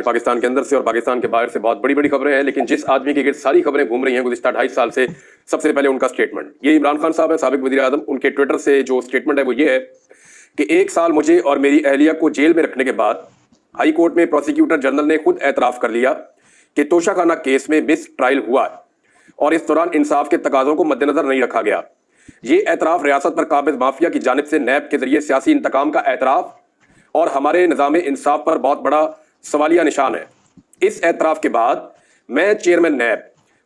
पाकिस्तान के अंदर से और पाकिस्तान के बाहर से बहुत बड़ी बड़ी खबरें हैं, लेकिन जिस आदमी के गिर्द सारी खबरें घूम रही हैं गुज़िश्ता 2.5 साल से, सबसे पहले उनका स्टेटमेंट, ये इमरान खान साहब है, साबिक वज़ीर आज़म। उनके ट्विटर से जो स्टेटमेंट है वो ये है कि 1 साल मुझे और मेरी अहलिया को जेल में रखने के बाद हाई कोर्ट में प्रोसिक्यूटर जनरल ने खुद एतराफ़ कर लिया कि तोशाखाना केस में मिस ट्रायल हुआ और इस दौरान इंसाफ के तकाज़ों को मद्देनजर नहीं रखा गया। ये एतराफ़ रियासत पर काबिज माफिया की जानिब से नैब के जरिए सियासी इंतकाम का एतराफ़ और हमारे निज़ाम इंसाफ पर बहुत बड़ा सवालिया निशान है। इस एतराफ़ के बाद मैं चेयरमैन नैब,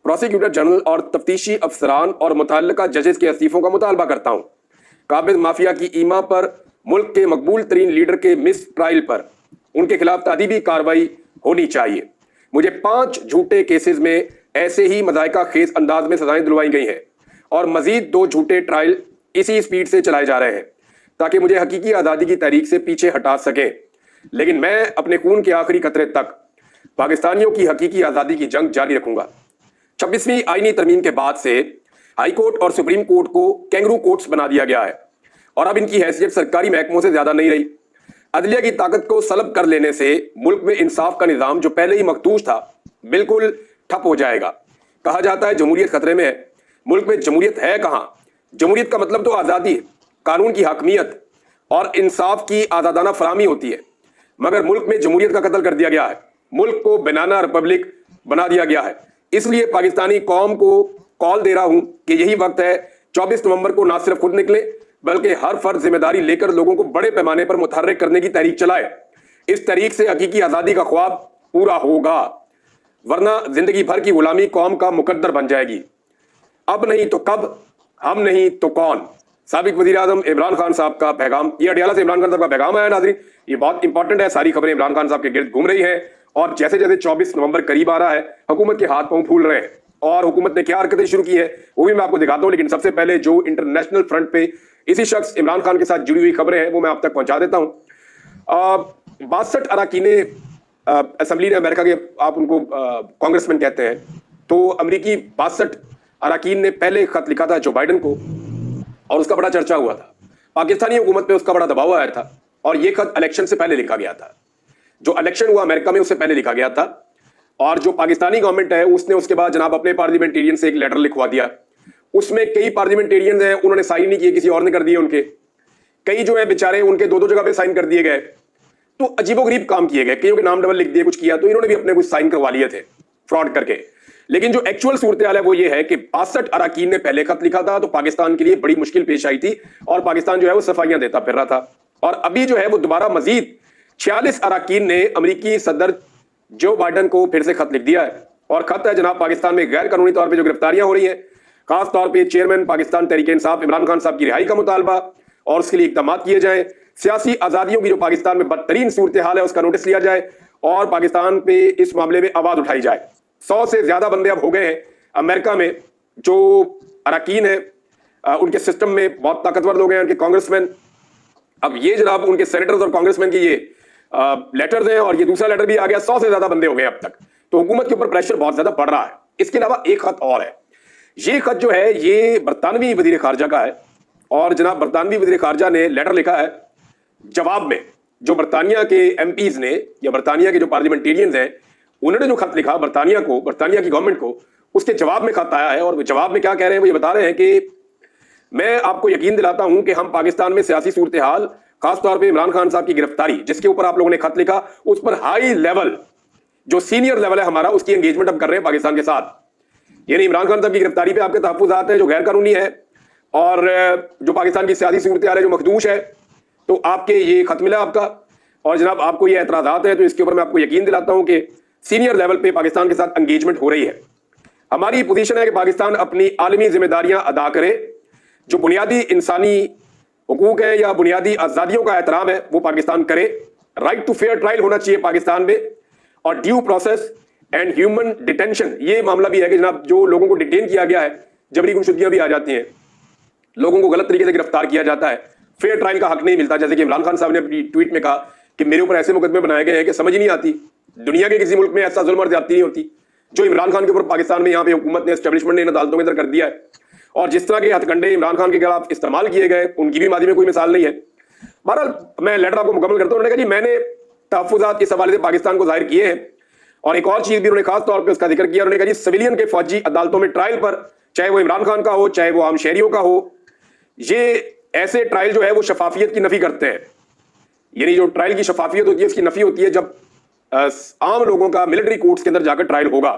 प्रोसिक्यूटर जनरल और तफ्तीशी अफसरान और मुतल्लिका जजेस के इस्तीफ़ों का मुतालबा करता हूँ। काबिज माफिया की ईमा पर मुल्क के मकबूल तरीन लीडर के मिस ट्रायल पर उनके खिलाफ तादीबी कार्रवाई होनी चाहिए। मुझे 5 झूठे केसेस में ऐसे ही मज़ायका खेज अंदाज में सजाएं दिलवाई गई हैं और मजीद 2 झूठे ट्रायल इसी स्पीड से चलाए जा रहे हैं ताकि मुझे हकीकी आज़ादी की तारीख से पीछे हटा सकें। लेकिन मैं अपने खून के आखिरी कतरे तक पाकिस्तानियों की हकीकी आज़ादी की जंग जारी रखूंगा। 26वीं आईनी तरमीम के बाद से हाई कोर्ट और सुप्रीम कोर्ट को कैंगरू कोर्ट्स बना दिया गया है और अब इनकी हैसियत सरकारी महकमों से ज़्यादा नहीं रही। अदलिया की ताकत को सलब कर लेने से मुल्क में इंसाफ का निज़ाम जो पहले ही मखदूश था बिल्कुल ठप हो जाएगा। कहा जाता है जमहूरियत खतरे में है। मुल्क में जमहूरियत है कहाँ? जमहूरियत का मतलब तो आज़ादी, कानून की हकमियत और इंसाफ की आज़ादाना फराहमी होती है, मगर मुल्क में जमहूरियत का कत्ल कर दिया गया है। मुल्क को बनाना रिपब्लिक बना दिया गया है। इसलिए पाकिस्तानी कौम को कॉल दे रहा हूं कि यही वक्त है 24 नवंबर को ना सिर्फ खुद निकले बल्कि हर फर्द जिम्मेदारी लेकर लोगों को बड़े पैमाने पर मुतहर्रिक करने की तहरीक चलाए। इस तहरीक से हकीकी आज़ादी का ख्वाब पूरा होगा, वरना जिंदगी भर की गुलामी कौम का मुकद्दर बन जाएगी। अब नहीं तो कब, हम नहीं तो कौन। साबिक वज़ीर आज़म इमरान खान साहब का पैगाम, ये अडियाला से इमरान खान साहब का पैगाम आया। नाज़रीन, ये बहुत इंपॉर्टेंट है। सारी खबरें इमरान खान साहब के गिर्द घूम रही हैं और जैसे जैसे 24 नवंबर करीब आ रहा है हुकूमत के हाथ पांव फूल रहे हैं और हुकूमत ने क्या हरकतें शुरू की है वो भी मैं आपको दिखाता हूं। लेकिन सबसे पहले जो इंटरनेशनल फ्रंट पे इसी शख्स इमरान खान के साथ जुड़ी हुई खबरें हैं वो मैं आप तक पहुंचा देता हूं। 62 अरकान असम्बली ने अमेरिका के, आप उनको कांग्रेसमैन कहते हैं, तो अमरीकी 62 अरकान ने पहले खत लिखा था जो बाइडन को और उसका बड़ा चर्चा हुआ था। पाकिस्तानी हुकूमत पे उसका बड़ा दबाव आया था और यह खत इलेक्शन से पहले लिखा गया था। जो इलेक्शन हुआ अमेरिका में उससे पहले लिखा गया था और जो पाकिस्तानी गवर्नमेंट है उसने उसके बाद जनाब अपने पार्लियामेंटेरियन से एक लेटर लिखवा दिया। उसमें कई पार्लियामेंटेरियन हैं, उन्होंने साइन नहीं किए, किसी और ने कर दिए। उनके कई जो है बेचारे उनके 2-2 जगह पे साइन कर दिए गए, तो अजीबोगरीब काम किए गए। कईयों के नाम डबल लिख दिए, कुछ किया, तो इन्होंने भी अपने कुछ साइन करवा लिए थे फ्रॉड करके। लेकिन जो एक्चुअल सूरत हाल है वो ये है कि 62 अरकान ने पहले खत लिखा था तो पाकिस्तान के लिए बड़ी मुश्किल पेश आई थी और पाकिस्तान जो है वो सफाइयां देता फिर रहा था। और अभी जो है वो दोबारा मजीद 46 अरकान ने अमेरिकी सदर जो बाइडन को फिर से खत लिख दिया है और खत है जनाब पाकिस्तान में गैर कानूनी तौर पर जो गिरफ्तारियां हो रही हैं, खास तौर पर चेयरमैन पाकिस्तान तहरीक इंसाफ इमरान खान साहब की रिहाई का मुतालबा और उसके लिए इकदाम किए जाए। सियासी आज़ादियों की जो पाकिस्तान में बदतरीन सूरत हाल है उसका नोटिस लिया जाए और पाकिस्तान पे इस मामले में आवाज़ उठाई जाए। 100 से ज़्यादा बंदे अब हो गए हैं अमेरिका में जो अरकान है, उनके सिस्टम में बहुत ताकतवर लोग हैं, उनके कांग्रेसमैन। अब ये जनाब उनके सेनेटर्स और कांग्रेसमैन की ये लेटर्स हैं और ये दूसरा लेटर भी आ गया। 100 से ज़्यादा बंदे हो गए अब तक, तो हुकूमत के ऊपर प्रेशर बहुत ज़्यादा बढ़ रहा है। इसके अलावा एक खत और है। ये खत जो है ये बरतानवी वज़ीर खारजा का है और जनाब बरतानवी वज़ीर खारजा ने लेटर लिखा है जवाब में। जो बरतानिया के एमपीज ने या बरतानिया के जो पार्लियामेंटेरियंस हैं उन्होंने जो खत लिखा बरतानिया को, बरतानिया की गवर्नमेंट को, उसके जवाब में खत आया है और जवाब में क्या कह रहे हैं वो ये बता रहे हैं कि मैं आपको यकीन दिलाता हूं कि हम पाकिस्तान में सियासी सूरत हाल, खासतौर पर इमरान खान साहब की गिरफ्तारी जिसके ऊपर आप लोगों ने खत लिखा, उस पर हाई लेवल जो सीनियर लेवल है हमारा उसकी एंगेजमेंट हम कर रहे हैं पाकिस्तान के साथ। यानी इमरान खान साहब की गिरफ्तारी पे आपके तहफ्फुज़ात हैं जो गैर कानूनी है और जो पाकिस्तान की सियासी सूरत हाल है जो मखदूश है, तो आपके ये खत मिला आपका और जनाब आपको ये एतराज़ात हैं, तो इसके ऊपर मैं आपको यकीन दिलाता हूं कि सीनियर लेवल पे पाकिस्तान के साथ एंगेजमेंट हो रही है। हमारी पोजीशन है कि पाकिस्तान अपनी आलमी जिम्मेदारियां अदा करे, जो बुनियादी इंसानी हुकूक है या बुनियादी आज़ादियों का एहतराम है वो पाकिस्तान करे। राइट टू फेयर ट्रायल होना चाहिए पाकिस्तान में और due process and human detention, ये मामला भी है कि जनाब जो लोगों को डिटेन किया गया है, जबरी गुमशुदगियां भी आ जाती हैं, लोगों को गलत तरीके से गिरफ्तार किया जाता है, फेयर ट्रायल का हक नहीं मिलता। जैसे कि इमरान खान साहब ने अपनी ट्वीट में कहा कि मेरे ऊपर ऐसे मुकदमे बनाए गए हैं कि समझ ही नहीं आती, दुनिया के किसी मुल्क में ऐसा जुल्म और ज्यादती नहीं होती जो इमरान खान के ऊपर पाकिस्तान में यहाँ पे हुकूमत ने, एस्टेब्लिशमेंट ने इन अदालतों के अंदर कर दिया है। और जिस तरह के हथकंडे इमरान खान के खिलाफ इस्तेमाल किए गए उनकी भी मादी में कोई मिसाल नहीं है। बहरहाल मैं लेटर आपको मुकम्मल करता हूँ। उन्होंने कहा जी मैंने तहफ्फुज़ात इस हवाले से पाकिस्तान को जाहिर किए हैं। और एक और चीज भी उन्होंने खास तौर पे उसका जिक्र किया, उन्होंने कहा जी सिविलियन के फौजी अदालतों में ट्रायल पर, चाहे वो इमरान खान का हो चाहे वो आम शहरियों का हो, ये ऐसे ट्रायल जो है वो शफाफियत की नफी करते हैं। यानी जो ट्रायल की शफाफियत होती है उसकी नफी होती है जब आम लोगों का मिलिट्री कोर्ट्स के अंदर जाकर ट्रायल होगा,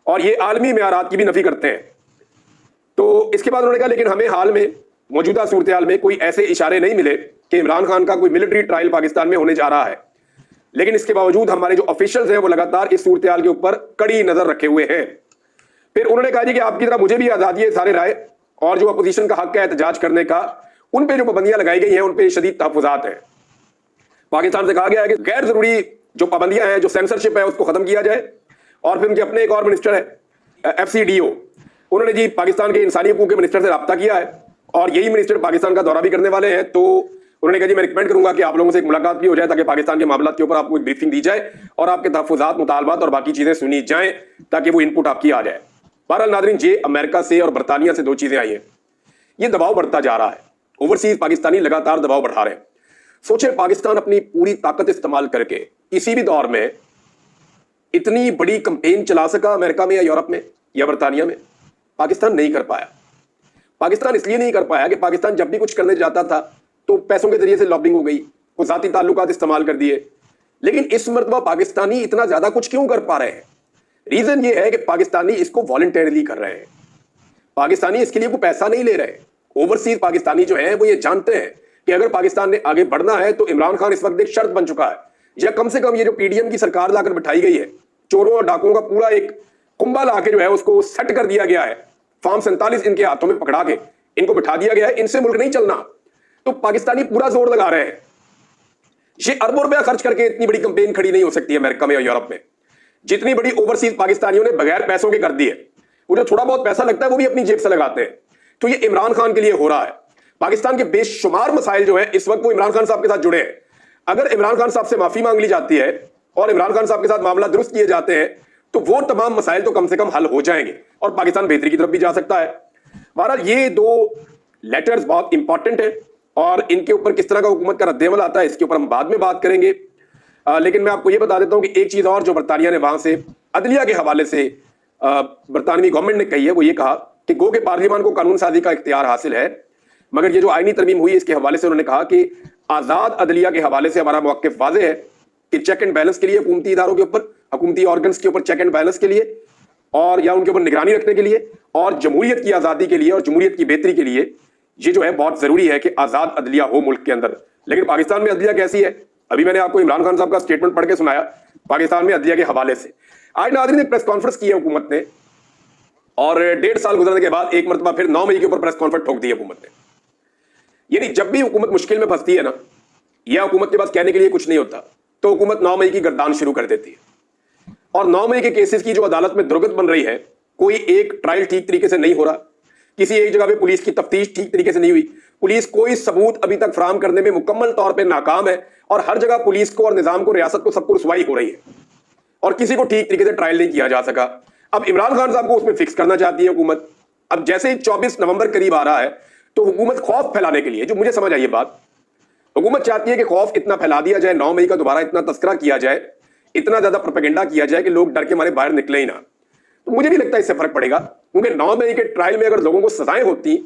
और ये आलमी मेयारात की भी नफी करते हैं। तो इसके बाद उन्होंने कहा लेकिन हमें हाल में मौजूदा सूरत हाल में कोई ऐसे इशारे नहीं मिले कि इमरान खान का कोई मिलिट्री ट्रायल पाकिस्तान में होने जा रहा है, लेकिन इसके बावजूद हमारे जो ऑफिशियल्स हैं वो लगातार इस सूरत हाल के ऊपर कड़ी नजर रखे हुए हैं। फिर उन्होंने कहा जी कि आपकी तरह मुझे भी आजादी है सारे राय, और जो अपोजिशन का हक है एहतजाज करने का, उन पे जो पाबंदियां लगाई गई हैं उन पे शदीद तहफ्फुज़ात हैं। पाकिस्तान से कहा गया है कि गैर जरूरी जो पाबंदियां हैं, जो सेंसरशिप है, उसको खत्म किया जाए। और फिर उनके अपने एक और मिनिस्टर है FCDO, उन्होंने जी पाकिस्तान के इंसानी हकूक के मिनिस्टर से रब्ता किया है और यही मिनिस्टर पाकिस्तान का दौरा भी करने वाले हैं। तो उन्होंने कहा जी मैं रिकमेंड करूंगा कि आप लोगों से एक मुलाकात भी हो जाए ताकि पाकिस्तान के मामलात के ऊपर आपको एक ब्रीफिंग दी जाए और आपके तहफ्फुज़ात, मुतालबात और बाकी चीजें सुनी जाएं ताकि वो इनपुट आपकी आ जाए। बहरहाल नाज़रीन, ये अमेरिका से और बरतानिया से दो चीजें आई हैं, ये दबाव बढ़ता जा रहा है। ओवरसीज पाकिस्तानी लगातार दबाव बढ़ा रहे हैं। सोचे पाकिस्तान अपनी पूरी ताकत इस्तेमाल करके किसी भी दौर में इतनी बड़ी कंपेन चला सका अमेरिका में या यूरोप में या बरतानिया में, पाकिस्तान नहीं कर पाया। पाकिस्तान इसलिए नहीं कर पाया कि पाकिस्तान जब भी कुछ करने जाता था तो पैसों के जरिए से लॉबिंग हो गई, कुछ जाती ताल्लुकात इस्तेमाल कर दिए। लेकिन इस मरतबा पाकिस्तानी इतना ज्यादा कुछ क्यों कर पा रहे हैं? रीजन ये है कि पाकिस्तानी इसको वॉलंटरली कर रहे हैं। पाकिस्तानी इसके लिए कोई पैसा नहीं ले रहे। ओवरसीज पाकिस्तानी जो है वो ये जानते हैं कि अगर पाकिस्तान ने आगे बढ़ना है तो इमरान खान इस वक्त एक शर्त बन चुका है, या कम से कम ये जो PDM की सरकार लाकर बिठाई गई है, चोरों और डाकुओं का पूरा एक कुंभा लाके जो है उसको सेट कर दिया गया है, फॉर्म 47 इनके हाथों में पकड़ा के इनको बिठा दिया गया है, इनसे मुल्क नहीं चलना। तो पाकिस्तानी पूरा जोर लगा रहे हैं। ये अरबों रुपया खर्च करके इतनी बड़ी कंपेन खड़ी नहीं हो सकती अमेरिका में या यूरोप में, जितनी बड़ी ओवरसीज पाकिस्तानियों ने बगैर पैसों के कर दी है। वो जो थोड़ा बहुत पैसा लगता है वो भी अपनी जेब से लगाते हैं। तो ये इमरान खान के लिए हो रहा है। पाकिस्तान के बेशुमार मसाइल जो है इस वक्त वो इमरान खान साहब के साथ जुड़े हैं। अगर इमरान खान साहब से माफी मांग ली जाती है और इमरान खान साहब के साथ मामला दुरुस्त किए जाते हैं तो वो तमाम मसाइल तो कम से कम हल हो जाएंगे और पाकिस्तान बेहतरी की तरफ भी जा सकता है। बहरहाल ये दो लेटर्स बहुत इंपॉर्टेंट है और इनके ऊपर किस तरह का हुकूमत का रद्देअमल आता है इसके ऊपर हम बाद में बात करेंगे। लेकिन मैं आपको ये बता देता हूं कि एक चीज और जो बरतानिया ने वहां से अदलिया के हवाले से बरतानवी गवर्नमेंट ने कही है, वो ये कहा कि गो के पार्लियामान को कानून साजी का इख्तियार हासिल है, मगर ये जो आईनी तरमीम हुई इसके हवाले से उन्होंने कहा कि आजाद अदलिया के हवाले से हमारा मौक़िफ़ वाज़ेह है कि चेक एंड बैलेंस के लिए हुकूमती इदारों के ऊपर, हुकूमती ऑर्गन्स के ऊपर चेक एंड बैलेंस के लिए और या उनके ऊपर निगरानी रखने के लिए और जमहूरियत की आज़ादी के लिए और जमहूरियत की बेहतरी के लिए ये जो है बहुत जरूरी है कि आजाद अदलिया हो मुल्क के अंदर। लेकिन पाकिस्तान में अदलिया कैसी है? अभी मैंने आपको इमरान खान साहब का स्टेटमेंट पढ़ के सुनाया पाकिस्तान में अदलिया के हवाले से। आज नाज़रीन ने प्रेस कॉन्फ्रेंस की है हुकूमत ने और 1.5 साल गुजरने के बाद एक मरतबा फिर 9 मई के ऊपर प्रेस कॉन्फ्रेंस ठोक दी है हुकूमत ने। यानी जब भी हुकूमत मुश्किल में फंसती है ना, या हुकूमत के पास कहने के लिए कुछ नहीं होता, तो हुकूमत 9 मई की गर्दान शुरू कर देती है। और 9 मई के केसेस की जो अदालत में दुर्गत बन रही है, कोई एक ट्रायल ठीक तरीके से नहीं हो रहा, किसी एक जगह पे पुलिस की तफ्तीश ठीक तरीके से नहीं हुई, पुलिस कोई सबूत अभी तक फराहम करने में मुकम्मल तौर पे नाकाम है और हर जगह पुलिस को और निजाम को, रियासत को, सबको रुसवाई हो रही है और किसी को ठीक तरीके से ट्रायल नहीं किया जा सका। अब इमरान खान साहब को उसमें फिक्स करना चाहती है हुकूमत। अब जैसे ही 24 नवंबर करीब आ रहा है तो हुकूमत खौफ फैलाने के लिए, जो मुझे समझ आई ये बात, हुकूमत चाहती है कि खौफ इतना फैला दिया जाए, 9 मई का दोबारा इतना तस्करा किया जाए, इतना ज्यादा प्रोपेगेंडा किया जाए कि लोग डर के मारे बाहर निकले ही ना। तो मुझे नहीं लगता इससे फर्क पड़ेगा, क्योंकि 9 मई के ट्रायल में अगर लोगों को सजाएं होती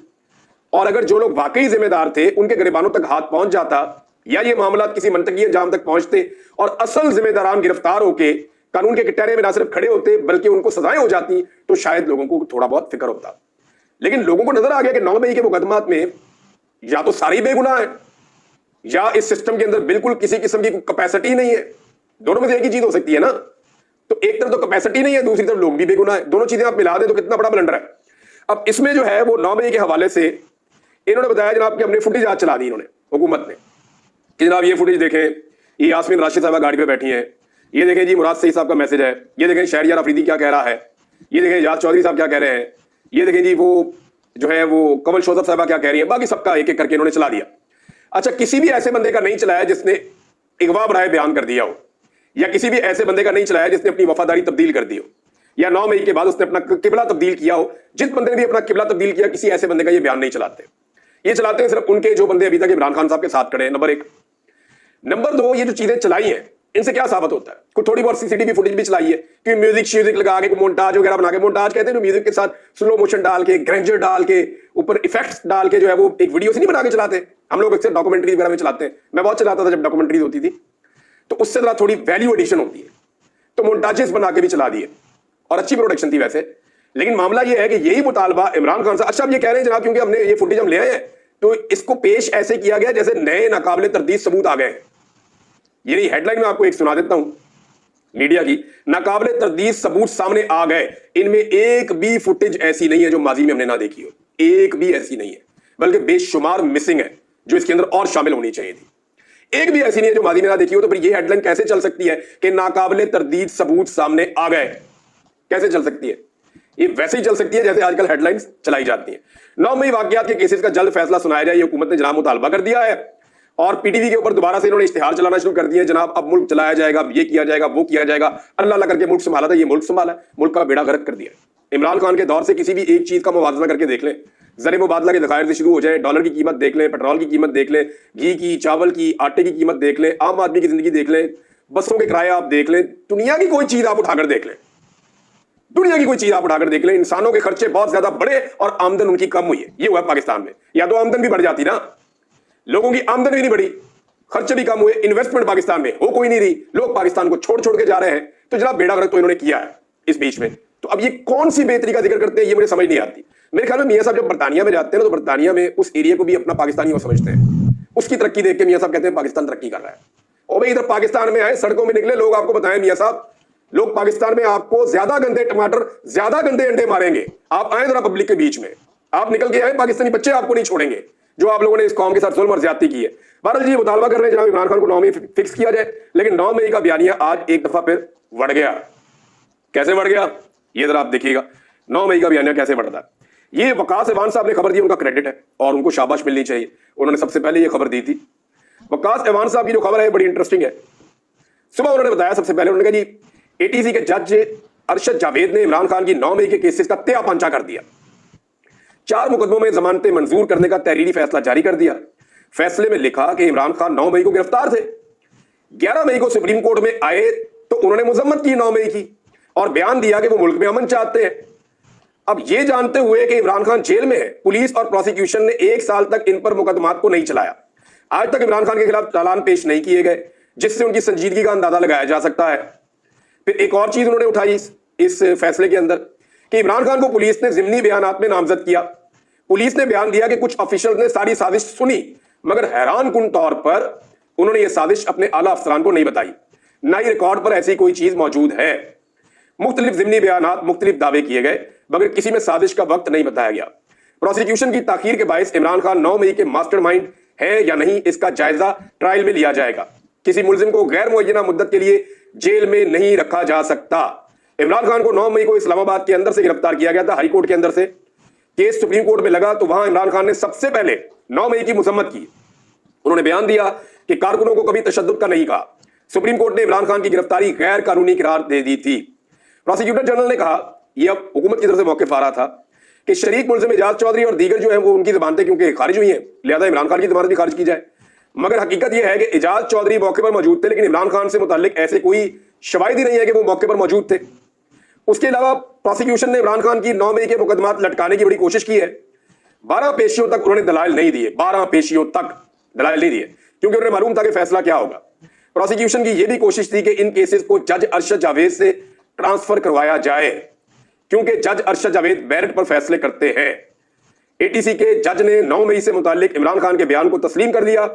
और अगर जो लोग वाकई जिम्मेदार थे उनके गिरबानों तक हाथ पहुंच जाता, या ये मामला किसी मंतकी अंजाम तक पहुंचते और असल जिम्मेदारान गिरफ्तार होके कानून के कटहरे में ना सिर्फ खड़े होते बल्कि उनको सजाएं हो जाती, तो शायद लोगों को थोड़ा बहुत फिक्र होता। लेकिन लोगों को नजर आ गया कि 9 मई के मुकदमात में या तो सारे बेगुनाह है या इस सिस्टम के अंदर बिल्कुल किसी किस्म की कैपेसिटी नहीं है। दोनों में से एक ही चीज हो सकती है ना। तो एक तरफ तो कैपेसिटी नहीं है, दूसरी तरफ लोग भी बेगुनाह है। दोनों चीजें आप मिला दें तो कितना बड़ा ब्लंडर है। अब इसमें जो है वो 9 मई के हवाले से इन्होंने बताया जनाब कि हमने फुटेज आज चला दी इन्होंने, हुकूमत ने, कि जनाब ये फुटेज देखें, ये यास्मीन राशिद साहबा गाड़ी पे बैठी हैं, ये देखें जी मुराद सईद साहब का मैसेज है, ये देखें शहरियार अफरीदी क्या कह रहा है, ये देखें एजाज चौधरी साहब क्या कह रहे हैं, ये देखें जी वो जो है वो कमल शोजब साहबा क्या कह रही है। बाकी सबका एक एक करके इन्होंने चला दिया। अच्छा, किसी भी ऐसे बंदे का नहीं चलाया जिसने इगवा बराए बयान कर दिया हो, या किसी भी ऐसे बंदे का नहीं चलाया जिसने अपनी वफादारी तब्दील कर दी हो, या 9 मई के बाद उसने अपना किबला तब्दील किया हो। जिस बंदे ने भी अपना किबला तब्दील किया, किसी ऐसे बंदे का ये बयान नहीं चलाते। ये चलाते हैं सिर्फ उनके जो बंदे अभी तक इमरान खान साहब के साथ खड़े हैं, नंबर 1। नंबर 2, ये जो चीजें चलाई हैं इनसे क्या साबित होता है? कुछ थोड़ी बहुत सीसीटीवी फुटेज भी चलाई है कि म्यूजिक लगा के मोन्टाज वगैरह बना के, मोन्टाज कहते हैं म्यूजिक के साथ स्लो मोशन डाल के, ग्रेंजर डाल के, ऊपर इफेक्ट्स डाल के जो है वो एक वीडियो से नहीं बना के चलाते। हम लोग अक्सर डॉक्यूमेंट्री वगैरह में चलाते हैं, मैं बहुत चलाता था जब डॉक्यूमेंट्रीज होती थी, तो उससे जरा थोड़ी वैल्यू एडिशन होती है, तो मोन्टाजेस बना के भी चला दिए और अच्छी प्रोडक्शन थी वैसे। लेकिन मामला ये है कि यही मुतालबा इमरान खान साहब, अच्छा अब ये कह रहे हैं जनाब क्योंकि हमने ये फुटेज हम ले आए हैं तो इसको पेश ऐसे किया गया जैसे नए नाकाबिले तरदीद सबूत आ गए। ये हेडलाइन में आपको एक सुना देता हूं मीडिया की, नाकाबिले तरदीद सबूत सामने आ गए, इनमें एक भी फुटेज ऐसी नहीं है जो माजी में हमने ना देखी हो, एक भी ऐसी नहीं है, बल्कि बेशुमार मिसिंग है जो इसके अंदर और शामिल होनी चाहिए थी। एक भी ऐसी नहीं है जो माजी में ना देखी हो। तो फिर ये हेडलाइन कैसे चल सकती है कि नाकाबिले तरदीद सबूत सामने आ गए? कैसे चल सकती है? ये वैसे ही चल सकती है जैसे आजकल हेडलाइंस चलाई जाती हैं। 9 मई वाकयात के केसेस का जल्द फैसला सुनाया जाए, ये हुकूमत ने जनाब मुतालबा कर दिया है। और पीटीवी के ऊपर दोबारा से इन्होंने इश्तिहार चलाना शुरू कर दिए, जनाब अब मुल्क चलाया जाएगा, ये किया जाएगा, वो किया जाएगा, अल्लाह अल्लाह करके मुल्क संभाला था, ये मुल्क संभाला, मुल्क का बेड़ा गर्क कर दिया। इमरान खान के दौर से किसी भी एक चीज का मुवाजना करके देख लें, ज़र मुबादला के ज़खायर से शुरू हो जाए, डॉलर की कीमत देख लें, पेट्रोल की कीमत देख लें, घी की, चावल की, आटे की कीमत देख लें, आम आदमी की जिंदगी देख लें, बसों के किराए आप देख लें, दुनिया की कोई चीज आप उठाकर देख लें, दुनिया की कोई चीज आप उठाकर देख लें, इंसानों के खर्चे बहुत ज्यादा बढ़े और आमदन उनकी कम हुई है। ये हुआ पाकिस्तान में। या तो आमदन भी बढ़ जाती ना, लोगों की आमदन भी नहीं बढ़ी, खर्चे भी कम हुए, इन्वेस्टमेंट पाकिस्तान में हो कोई नहीं रही, लोग पाकिस्तान को छोड़ छोड़ के जा रहे हैं, तो जनाब बेड़ा गर्क तो इन्होंने किया है इस बीच में। तो अब ये कौन सी बेहतरी का जिक्र करते हैं ये मुझे समझ नहीं आती। मेरे ख्याल में मियां साहब जब बरतानिया में जाते हैं तो बरतानिया में उस एरिया को भी अपना पाकिस्तानी वो समझते हैं, उसकी तरक्की देख के मियां साहब कहते हैं पाकिस्तान तरक्की कर रहा है। और भाई इधर पाकिस्तान में आए, सड़कों में निकले, लोग आपको बताएं मियां साहब, लोग पाकिस्तान में आपको ज्यादा गंदे टमाटर, ज्यादा गंदे अंडे मारेंगे। आप आए जरा पब्लिक के बीच में, आप निकल के आए, पाकिस्तानी बच्चे आपको नहीं छोड़ेंगे जो आप लोगों ने इस कौम के साथ जुल्म और ज्यादती की है। बहरहाल जी मुतालबा कर रहे हैं जनाब इमरान खान को 9 मई फिक्स किया जाए, लेकिन 9 मई का बयानिया आज एक दफा फिर बढ़ गया। कैसे बढ़ गया ये जरा आप देखिएगा, 9 मई का बयानिया कैसे बढ़ता है। ये वकास एवान साहब ने खबर दी, उनका क्रेडिट है और उनको शाबाश मिलनी चाहिए, उन्होंने सबसे पहले ये खबर दी थी। वकास एवान साहब की जो खबर है बड़ी इंटरेस्टिंग है। सुबह उन्होंने बताया, सबसे पहले उन्होंने कहा जी एटीसी के जज अरशद जावेद ने इमरान खान की 9 मई के केसेस का त्या पंचा कर दिया, 4 मुकदमों में जमानतें मंजूर करने का तहरीरी फैसला जारी कर दिया। फैसले में लिखा कि इमरान खान 9 मई को गिरफ्तार थे, 11 मई को सुप्रीम कोर्ट में आए तो उन्होंने मुजम्मत की 9 मई की और बयान दिया कि वो मुल्क में अमन चाहते हैं। अब ये जानते हुए कि इमरान खान जेल में है, पुलिस और प्रोसिक्यूशन ने 1 साल तक इन पर मुकदमात को नहीं चलाया। आज तक इमरान खान के खिलाफ चालान पेश नहीं किए गए, जिससे उनकी संजीदगी का अंदाजा लगाया जा सकता है। फिर एक और चीज उन्होंने उठाई इस फैसले के अंदर कि इमरान खान को पुलिस ने जिमनी बयानात में नामजद किया। पुलिस ने बयान दिया कि कुछ ऑफिशियल ने सारी साजिश सुनी, मगर हैरान कुन तौर पर उन्होंने यह साजिश अपने आला अफसरान को नहीं बताई, ना ही रिकॉर्ड पर ऐसी कोई चीज मौजूद है। मुख्तलिफ जिमनी बयानात, मुख्तलिफ दावे किए गए, मगर किसी में साजिश का वक्त नहीं बताया गया। प्रोसिक्यूशन की ताखीर के बायस इमरान खान 9 मई के मास्टरमाइंड है या नहीं, इसका जायजा ट्रायल में लिया जाएगा। किसी मुलजिम को गैर मुअय्यना मुद्दत के लिए जेल में नहीं रखा जा सकता। इमरान खान को 9 मई को इस्लामाबाद के अंदर से गिरफ्तार किया गया था, हाई कोर्ट के अंदर से। केस सुप्रीम कोर्ट में लगा तो वहां इमरान खान ने सबसे पहले 9 मई की मुजम्मत की। उन्होंने बयान दिया कि कारकुनों को कभी तशद्दुद का नहीं कहा। सुप्रीम कोर्ट ने इमरान खान की गिरफ्तारी गैर कानूनी करार दे दी थी। प्रोसिक्यूटर जनरल ने कहा, यह अब हुकूमत की तरफ से मौक़िफ़ आ रहा था कि शरीक मुल्ज़िम एजाज चौधरी और दीगर जो है वो उनकी जमानतें क्योंकि खारिज हुई हैं, लिहाजा इमरान खान की जमानत भी खारिज की जाए। मगर हकीकत यह है कि एजाज चौधरी मौके पर मौजूद थे, लेकिन इमरान खान से मुताल्लिक ऐसे कोई शवाहिद ही नहीं है कि वो मौके पर मौजूद थे। उसके अलावा प्रोसिक्यूशन ने इमरान खान की 9 मई के मुकदमात लटकाने की बड़ी कोशिश की है। 12 पेशियों तक उन्होंने दलाइल नहीं दिए, 12 पेशियों तक दलाइल नहीं दिए, क्योंकि उन्हें मालूम था कि फैसला क्या होगा। प्रोसिक्यूशन की यह भी कोशिश थी कि इन केसेस को जज अरशद जावेद से ट्रांसफर करवाया जाए, क्योंकि जज अरशद जावेद मेरिट पर फैसले करते हैं। एटीसी के जज ने 9 मई से मुताल्लिक इमरान खान के बयान को तस्लीम कर लिया,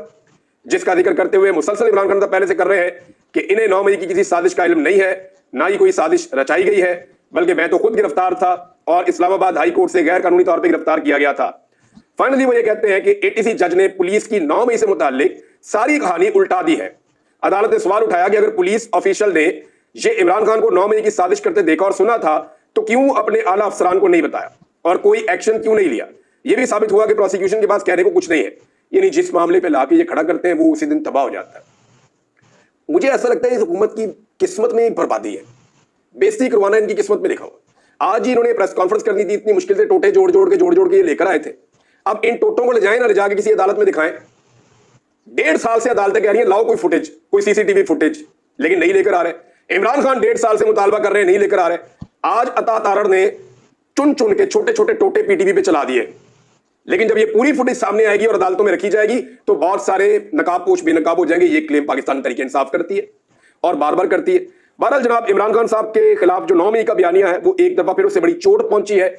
जिसका जिक्र करते हुए मुसलसल इमरान खान पहले से कर रहे हैं कि इन्हें 9 मई की किसी साजिश का इल्म नहीं है, ना ही कोई साजिश रचाई गई है, बल्कि मैं तो खुद गिरफ्तार था और इस्लामाबाद हाई कोर्ट से गैर कानूनी तौर पर गिरफ्तार किया गया था। फाइनली वो ये कहते हैं कि एटीसी जज ने पुलिस की 9 मई से मुताल्लिक सारी कहानी उल्टा दी है। अदालत ने सवाल उठाया कि अगर पुलिस ऑफिशियल ने ये इमरान खान को 9 मई की साजिश करते देखा और सुना था तो क्यों अपने आला अफसरान को नहीं बताया और कोई एक्शन क्यों नहीं लिया। यह भी साबित हुआ कि प्रोसिक्यूशन के पास कहने को कुछ नहीं है, यानी जिस मामले पे लाके ये खड़ा करते हैं वो उसी दिन तबाह हो जाता है। मुझे ऐसा लगता है इस हुकूमत की किस्मत में एक बर्बादी है, बेइज्जती करवाना इनकी किस्मत में लिखा हुआ। आज ही इन्होंने प्रेस कॉन्फ्रेंस करनी थी, इतनी मुश्किल से टोटे जोड़ जोड़ के ये लेकर आए थे। अब इन टोटों को ले जाए ना, ले जाके किसी अदालत में दिखाएं। 1.5 साल से अदालतें कह रही हैं लाओ कोई फुटेज, कोई सीसीटीवी फुटेज, लेकिन नहीं लेकर आ रहे। इमरान खान 1.5 साल से मुतालबा कर रहे हैं, नहीं लेकर आ रहे। आज अता तारड़ ने चुन चुन के छोटे छोटे टोटे पीटीवी पे चला दिए, लेकिन जब ये पूरी फुटेज सामने आएगी और अदालतों में रखी जाएगी तो बहुत सारे नकाबपोश बेनकाब हो जाएंगे। ये क्लेम पाकिस्तान तहरीक इंसाफ करती है और बार बार करती है। बहरहाल जनाब, इमरान खान साहब के खिलाफ जो 9 मई का बयानिया है वो एक दफा फिर उससे बड़ी चोट पहुंची है।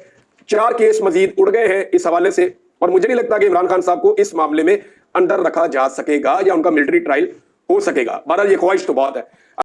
4 केस मजीद उड़ गए हैं इस हवाले से, और मुझे नहीं लगता कि इमरान खान साहब को इस मामले में अंडर रखा जा सकेगा या उनका मिलिट्री ट्रायल हो सकेगा। बहरहाल ये ख्वाहिश तो बहुत है।